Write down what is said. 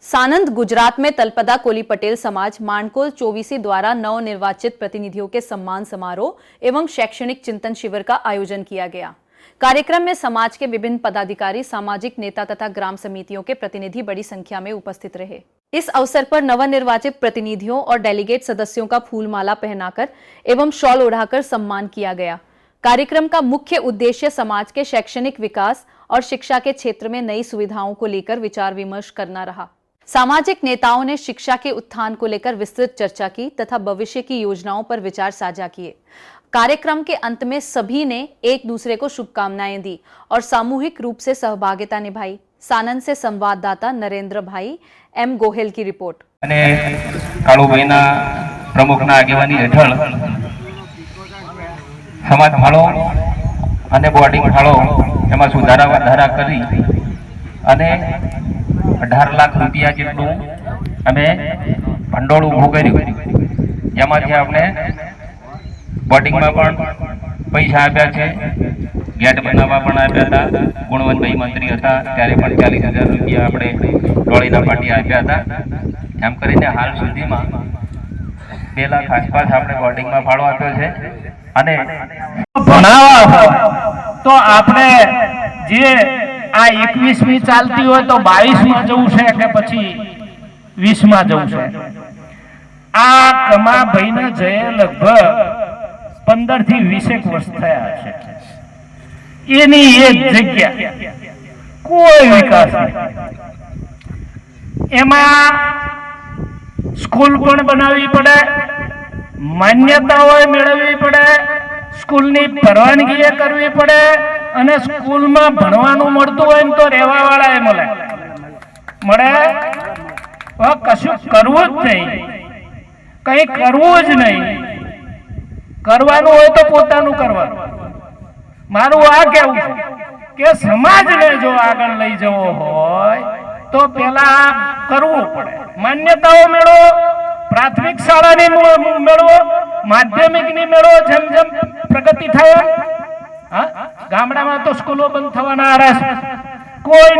सानंद गुजरात में तलपदा कोली पटेल समाज मांडकोल चौवीसी द्वारा नवनिर्वाचित प्रतिनिधियों के सम्मान समारोह एवं शैक्षणिक चिंतन शिविर का आयोजन किया गया। कार्यक्रम में समाज के विभिन्न पदाधिकारी, सामाजिक नेता तथा ग्राम समितियों के प्रतिनिधि बड़ी संख्या में उपस्थित रहे। इस अवसर पर नवनिर्वाचित प्रतिनिधियों और डेलीगेट सदस्यों का फूलमाला पहनाकर एवं शॉल ओढ़ाकर सम्मान किया गया। कार्यक्रम का मुख्य उद्देश्य समाज के शैक्षणिक विकास और शिक्षा के क्षेत्र में नई सुविधाओं को लेकर विचार विमर्श करना रहा। सामाजिक नेताओं ने शिक्षा के उत्थान को लेकर विस्तृत चर्चा की तथा भविष्य की योजनाओं पर विचार साझा किए। कार्यक्रम के अंत में सभी ने एक दूसरे को शुभकामनाएं दी और सामूहिक रूप से सहभागिता निभाई। सानंद से संवाददाता नरेंद्र भाई एम गोहेल की रिपोर्ट। काळुभाईना प्रमुखना આગેવાની હેઠળ સમાજ ફાળો અને બોર્ડિંગ ફાળો એમાં સુધારા વધારા કરી અને 18 લાખ રૂપિયા જેટલું અમે ભંડોળ ઊભું કર્યું। જેમાંથી આપણે બોર્ડિંગમાં પણ પૈસા આપ્યા છે, ગેટ બનાવવા પણ આપ્યા હતા। ગુણવંતભાઈ મંત્રી હતા ત્યારે પણ 40,000 રૂપિયા આપણે ટોળીના પાટી આપ્યા હતા। એમ કરીને હાલ સુધીમાં 2 લાખ આસપાસ આપણે બોર્ડિંગમાં ફાળો આપ્યો છે। અને ભણાવવા હોય તો આપણે જે આ 21મી ચાલતી હોય તો 22માં જવું છે કે પછી 20માં જવું છે। આ કમાભાઈના જયે લગભગ 15 થી 20 વર્ષ થયા છે। એની એક જગ્યા કોઈ વિકાસ નહીં। એમાં સ્કૂલ પણ બનાવવી પડે, માન્યતાઓ મેળવવી પડે, સ્કૂલની પરવાનગી કરવી પડે અને સ્કૂલમાં ભણવાનું મળતું હોય ને તો રહેવા વાળાએ મળે। કશું કરવું જ નહીં, કંઈ કરવું જ નહીં। કરવાનું હોય તો પોતાનું કરવાનું। મારું આ કહેવું છે કે સમાજને જો આગળ લઈ જવો હોય તો પહેલા કરવું પડે। માન્યતાઓ મેળવો, પ્રાથમિક શાળાની મેળવો, માધ્યમિકની મેળવો। જેમ જેમ પ્રગતિ થાય, ગામડામાં તો સ્કૂલો બંધ થવાના આરે છે, કોઈ